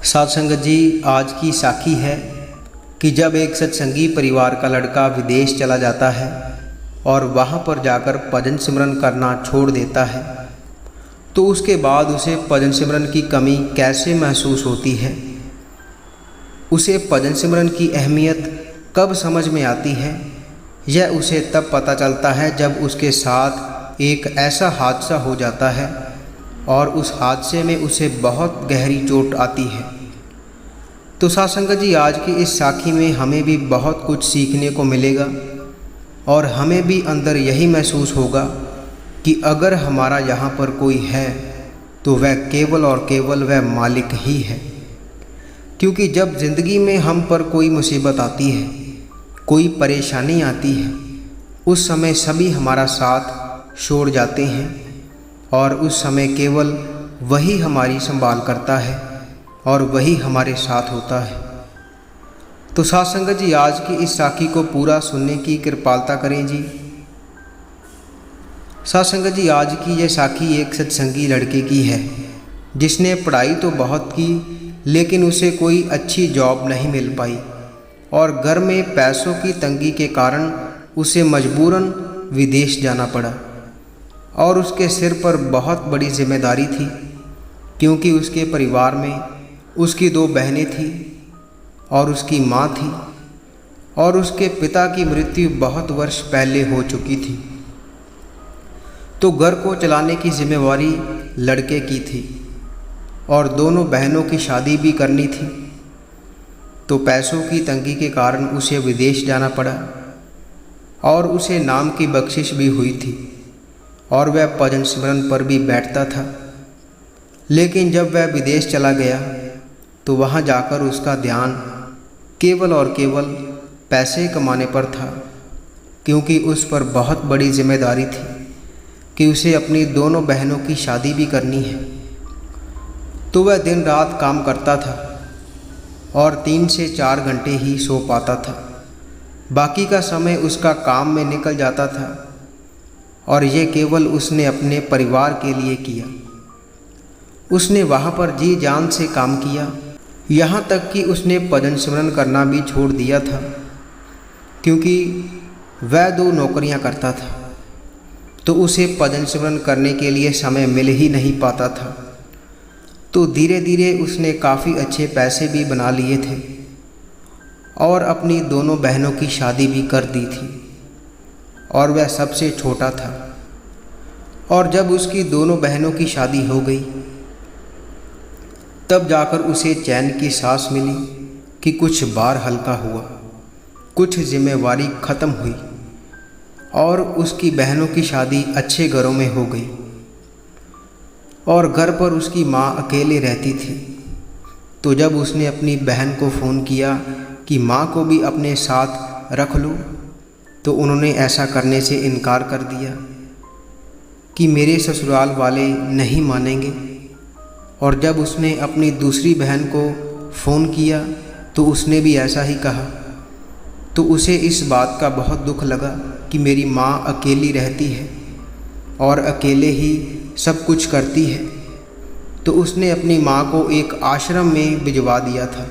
साध संगत जी, आज की साखी है कि जब एक सत्संगी परिवार का लड़का विदेश चला जाता है और वहाँ पर जाकर भजन सिमरन करना छोड़ देता है तो उसके बाद उसे भजन सिमरन की कमी कैसे महसूस होती है। उसे भजन सिमरन की अहमियत कब समझ में आती है, यह उसे तब पता चलता है जब उसके साथ एक ऐसा हादसा हो जाता है और उस हादसे में उसे बहुत गहरी चोट आती है। तो साध संगत जी, आज की इस साखी में हमें भी बहुत कुछ सीखने को मिलेगा और हमें भी अंदर यही महसूस होगा कि अगर हमारा यहाँ पर कोई है तो वह केवल और केवल वह मालिक ही है। क्योंकि जब ज़िंदगी में हम पर कोई मुसीबत आती है, कोई परेशानी आती है, उस समय सभी हमारा साथ छोड़ जाते हैं और उस समय केवल वही हमारी संभाल करता है और वही हमारे साथ होता है। तो साध संगत जी, आज की इस साखी को पूरा सुनने की कृपालता करें जी। साध संगत जी, आज की यह साखी एक सत्संगी लड़के की है जिसने पढ़ाई तो बहुत की लेकिन उसे कोई अच्छी जॉब नहीं मिल पाई और घर में पैसों की तंगी के कारण उसे मजबूरन विदेश जाना पड़ा। और उसके सिर पर बहुत बड़ी जिम्मेदारी थी क्योंकि उसके परिवार में उसकी 2 बहनें थीं और उसकी माँ थी और उसके पिता की मृत्यु बहुत वर्ष पहले हो चुकी थी। तो घर को चलाने की जिम्मेवारी लड़के की थी और दोनों बहनों की शादी भी करनी थी। तो पैसों की तंगी के कारण उसे विदेश जाना पड़ा और उसे नाम की बख्शिश भी हुई थी और वह भजन सिमरन पर भी बैठता था। लेकिन जब वह विदेश चला गया तो वहाँ जाकर उसका ध्यान केवल और केवल पैसे कमाने पर था क्योंकि उस पर बहुत बड़ी जिम्मेदारी थी कि उसे अपनी दोनों बहनों की शादी भी करनी है। तो वह दिन रात काम करता था और 3 से 4 घंटे ही सो पाता था। बाकी का समय उसका काम में निकल जाता था और ये केवल उसने अपने परिवार के लिए किया। उसने वहाँ पर जी जान से काम किया, यहाँ तक कि उसने भजन सिमरन करना भी छोड़ दिया था क्योंकि वह 2 नौकरियाँ करता था तो उसे भजन सिमरन करने के लिए समय मिल ही नहीं पाता था। तो धीरे धीरे उसने काफ़ी अच्छे पैसे भी बना लिए थे और अपनी दोनों बहनों की शादी भी कर दी थी और वह सबसे छोटा था। और जब उसकी दोनों बहनों की शादी हो गई तब जाकर उसे चैन की सांस मिली कि कुछ भार हल्का हुआ, कुछ जिम्मेवारी ख़त्म हुई और उसकी बहनों की शादी अच्छे घरों में हो गई और घर पर उसकी माँ अकेले रहती थी। तो जब उसने अपनी बहन को फ़ोन किया कि माँ को भी अपने साथ रख लो तो उन्होंने ऐसा करने से इनकार कर दिया कि मेरे ससुराल वाले नहीं मानेंगे। और जब उसने अपनी दूसरी बहन को फ़ोन किया तो उसने भी ऐसा ही कहा। तो उसे इस बात का बहुत दुख लगा कि मेरी माँ अकेली रहती है और अकेले ही सब कुछ करती है। तो उसने अपनी माँ को एक आश्रम में भिजवा दिया था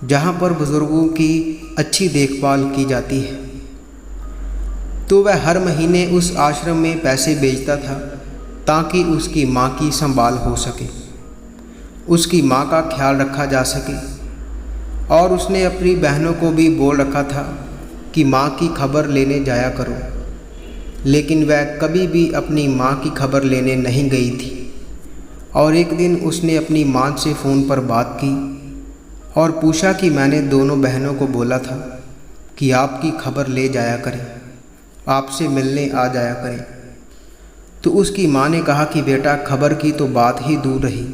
जहाँ पर बुज़ुर्गों की अच्छी देखभाल की जाती है। तो वह हर महीने उस आश्रम में पैसे भेजता था ताकि उसकी माँ की संभाल हो सके, उसकी माँ का ख्याल रखा जा सके। और उसने अपनी बहनों को भी बोल रखा था कि माँ की खबर लेने जाया करो, लेकिन वह कभी भी अपनी माँ की खबर लेने नहीं गई थी। और एक दिन उसने अपनी माँ से फ़ोन पर बात की और पूछा कि मैंने दोनों बहनों को बोला था कि आपकी खबर ले जाया करें, आपसे मिलने आ जाया करें। तो उसकी माँ ने कहा कि बेटा, खबर की तो बात ही दूर रही,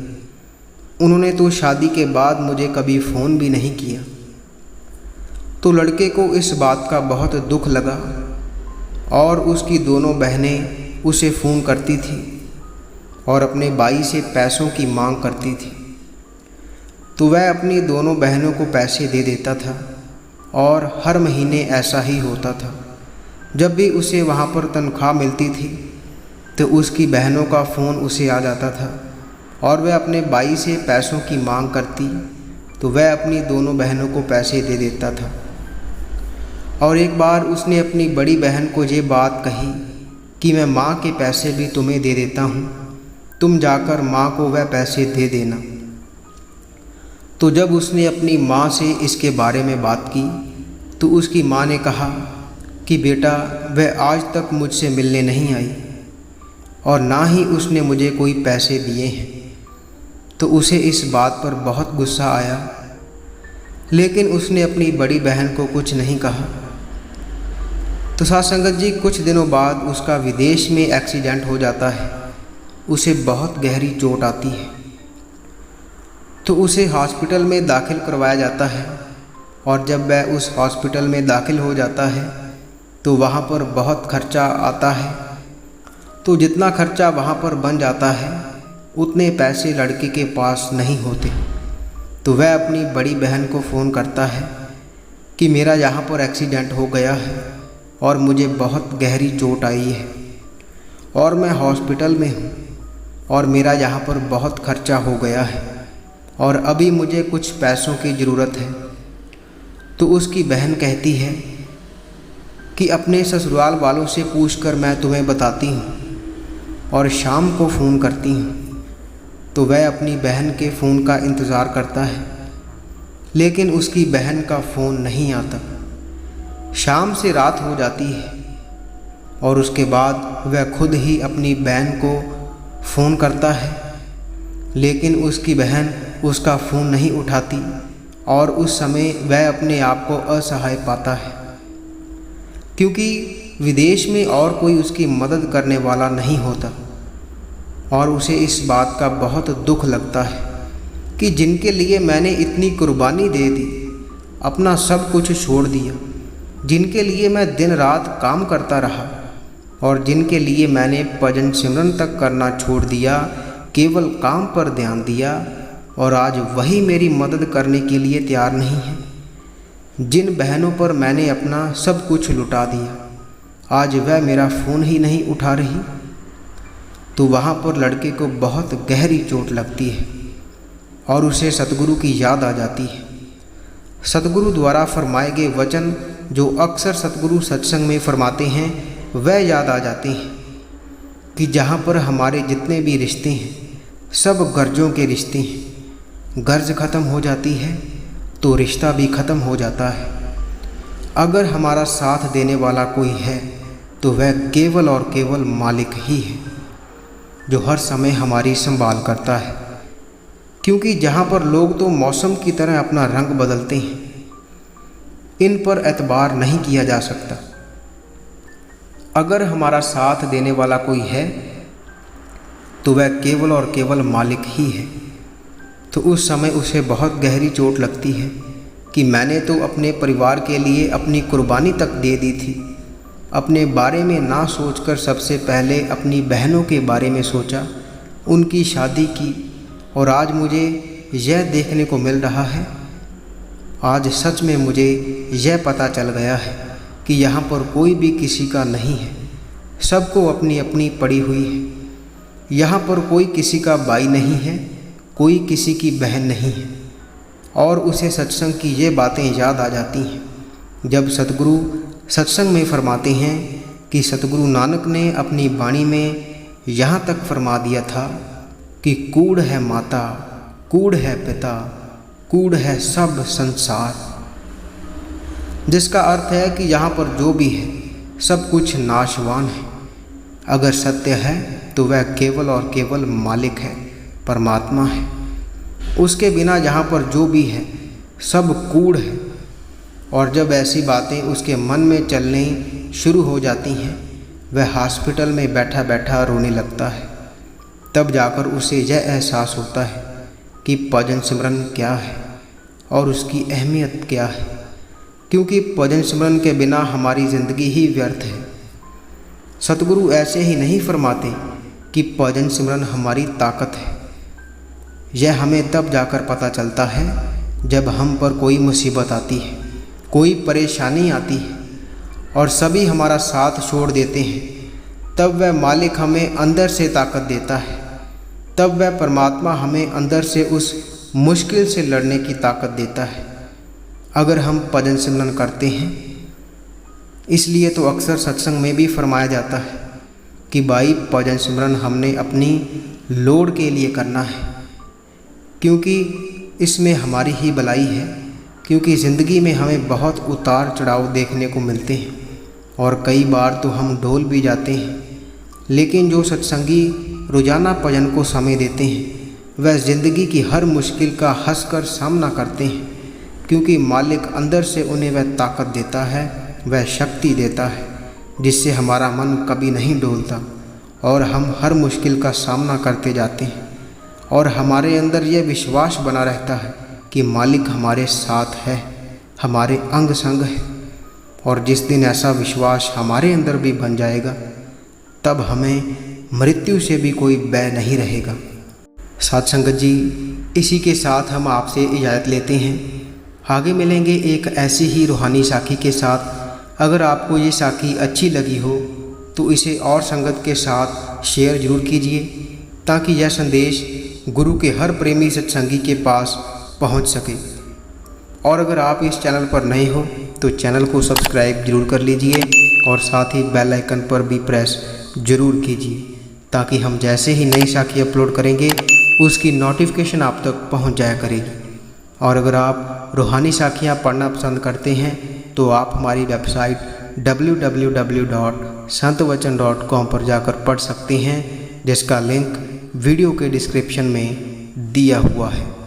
उन्होंने तो शादी के बाद मुझे कभी फ़ोन भी नहीं किया। तो लड़के को इस बात का बहुत दुख लगा और उसकी दोनों बहनें उसे फ़ोन करती थी और अपने भाई से पैसों की मांग करती थी। तो वह अपनी दोनों बहनों को पैसे दे देता था और हर महीने ऐसा ही होता था। जब भी उसे वहाँ पर तनख्वाह मिलती थी तो उसकी बहनों का फ़ोन उसे आ जाता था और वह अपने भाई से पैसों की मांग करती तो वह अपनी दोनों बहनों को पैसे दे देता था। और एक बार उसने अपनी बड़ी बहन को ये बात कही कि मैं माँ के पैसे भी तुम्हें दे देता हूँ, तुम जाकर माँ को वह पैसे दे देना। तो जब उसने अपनी माँ से इसके बारे में बात की तो उसकी माँ ने कहा कि बेटा, वह आज तक मुझसे मिलने नहीं आई और ना ही उसने मुझे कोई पैसे दिए हैं। तो उसे इस बात पर बहुत गुस्सा आया, लेकिन उसने अपनी बड़ी बहन को कुछ नहीं कहा। तो साथ संगत जी, कुछ दिनों बाद उसका विदेश में एक्सीडेंट हो जाता है। उसे बहुत गहरी चोट आती है तो उसे हॉस्पिटल में दाखिल करवाया जाता है। और जब वह उस हॉस्पिटल में दाखिल हो जाता है तो वहाँ पर बहुत खर्चा आता है। तो जितना खर्चा वहाँ पर बन जाता है उतने पैसे लड़के के पास नहीं होते। तो वह अपनी बड़ी बहन को फ़ोन करता है कि मेरा यहाँ पर एक्सीडेंट हो गया है और मुझे बहुत गहरी चोट आई है और मैं हॉस्पिटल में हूँ और मेरा यहाँ पर बहुत खर्चा हो गया है और अभी मुझे कुछ पैसों की ज़रूरत है। तो उसकी बहन कहती है कि अपने ससुराल वालों से पूछकर मैं तुम्हें बताती हूँ, और शाम को फ़ोन करती हूँ। तो वह अपनी बहन के फ़ोन का इंतज़ार करता है, लेकिन उसकी बहन का फ़ोन नहीं आता। शाम से रात हो जाती है और उसके बाद वह खुद ही अपनी बहन को फ़ोन करता है, लेकिन उसकी बहन उसका फ़ोन नहीं उठाती और उस समय वह अपने आप को असहाय पाता है, क्योंकि विदेश में और कोई उसकी मदद करने वाला नहीं होता। और उसे इस बात का बहुत दुख लगता है कि जिनके लिए मैंने इतनी कुर्बानी दे दी, अपना सब कुछ छोड़ दिया, जिनके लिए मैं दिन रात काम करता रहा और जिनके लिए मैंने भजन सिमरन तक करना छोड़ दिया, केवल काम पर ध्यान दिया, और आज वही मेरी मदद करने के लिए तैयार नहीं है। जिन बहनों पर मैंने अपना सब कुछ लुटा दिया, आज वह मेरा फ़ोन ही नहीं उठा रही। तो वहाँ पर लड़के को बहुत गहरी चोट लगती है और उसे सतगुरु की याद आ जाती है। सतगुरु द्वारा फरमाए गए वचन जो अक्सर सतगुरु सत्संग में फरमाते हैं, वह याद आ जाते हैं कि जहाँ पर हमारे जितने भी रिश्ते हैं सब गर्जों के रिश्ते हैं। गर्ज ख़त्म हो जाती है तो रिश्ता भी ख़त्म हो जाता है। अगर हमारा साथ देने वाला कोई है तो वह केवल और केवल मालिक ही है, जो हर समय हमारी संभाल करता है। क्योंकि जहाँ पर लोग तो मौसम की तरह अपना रंग बदलते हैं, इन पर एतबार नहीं किया जा सकता। अगर हमारा साथ देने वाला कोई है तो वह केवल और केवल मालिक ही है। तो उस समय उसे बहुत गहरी चोट लगती है कि मैंने तो अपने परिवार के लिए अपनी कुर्बानी तक दे दी थी। अपने बारे में ना सोचकर सबसे पहले अपनी बहनों के बारे में सोचा, उनकी शादी की, और आज मुझे यह देखने को मिल रहा है, आज सच में मुझे यह पता चल गया है कि यहाँ पर कोई भी किसी का नहीं है, सबको अपनी अपनी पड़ी हुई है। यहाँ पर कोई किसी का भाई नहीं है, कोई किसी की बहन नहीं है। और उसे सत्संग की ये बातें याद आ जाती हैं जब सतगुरु सत्संग में फरमाते हैं कि सतगुरु नानक ने अपनी वाणी में यहाँ तक फरमा दिया था कि कूड़ है माता, कूड़ है पिता, कूड़ है सब संसार, जिसका अर्थ है कि यहाँ पर जो भी है सब कुछ नाशवान है। अगर सत्य है तो वह केवल और केवल मालिक है, परमात्मा है। उसके बिना यहाँ पर जो भी है सब कूड़ है। और जब ऐसी बातें उसके मन में चलने शुरू हो जाती हैं, वह हॉस्पिटल में बैठा बैठा रोने लगता है। तब जाकर उसे यह एहसास होता है कि भजन सिमरन क्या है और उसकी अहमियत क्या है, क्योंकि भजन सिमरन के बिना हमारी ज़िंदगी ही व्यर्थ है। सतगुरु ऐसे ही नहीं फरमाते कि भजन सिमरन हमारी ताकत है। यह हमें तब जाकर पता चलता है जब हम पर कोई मुसीबत आती है, कोई परेशानी आती है और सभी हमारा साथ छोड़ देते हैं, तब वह मालिक हमें अंदर से ताकत देता है। तब वह परमात्मा हमें अंदर से उस मुश्किल से लड़ने की ताकत देता है अगर हम भजन सिमरन करते हैं। इसलिए तो अक्सर सत्संग में भी फरमाया जाता है कि भाई भजन सिमरन हमने अपनी लोड़ के लिए करना है, क्योंकि इसमें हमारी ही भलाई है। क्योंकि ज़िंदगी में हमें बहुत उतार चढ़ाव देखने को मिलते हैं और कई बार तो हम डोल भी जाते हैं। लेकिन जो सत्संगी रोज़ाना भजन को समय देते हैं वह ज़िंदगी की हर मुश्किल का हंसकर सामना करते हैं, क्योंकि मालिक अंदर से उन्हें वह ताकत देता है, वह शक्ति देता है जिससे हमारा मन कभी नहीं डोलता और हम हर मुश्किल का सामना करते जाते हैं और हमारे अंदर यह विश्वास बना रहता है कि मालिक हमारे साथ है, हमारे अंग संग है। और जिस दिन ऐसा विश्वास हमारे अंदर भी बन जाएगा तब हमें मृत्यु से भी कोई भय नहीं रहेगा। साथ संगत जी, इसी के साथ हम आपसे इजाज़त लेते हैं। आगे मिलेंगे एक ऐसी ही रूहानी साखी के साथ। अगर आपको ये साखी अच्छी लगी हो तो इसे और संगत के साथ शेयर ज़रूर कीजिए, ताकि यह संदेश गुरु के हर प्रेमी सत्संगी के पास पहुंच सके। और अगर आप इस चैनल पर नए हो तो चैनल को सब्सक्राइब जरूर कर लीजिए और साथ ही बेल आइकन पर भी प्रेस ज़रूर कीजिए, ताकि हम जैसे ही नई साखी अपलोड करेंगे उसकी नोटिफिकेशन आप तक पहुंच जाया करेगी। और अगर आप रूहानी साखियाँ पढ़ना पसंद करते हैं तो आप हमारी वेबसाइट www.santwachan.com पर जाकर पढ़ सकते हैं, जिसका लिंक वीडियो के डिस्क्रिप्शन में दिया हुआ है।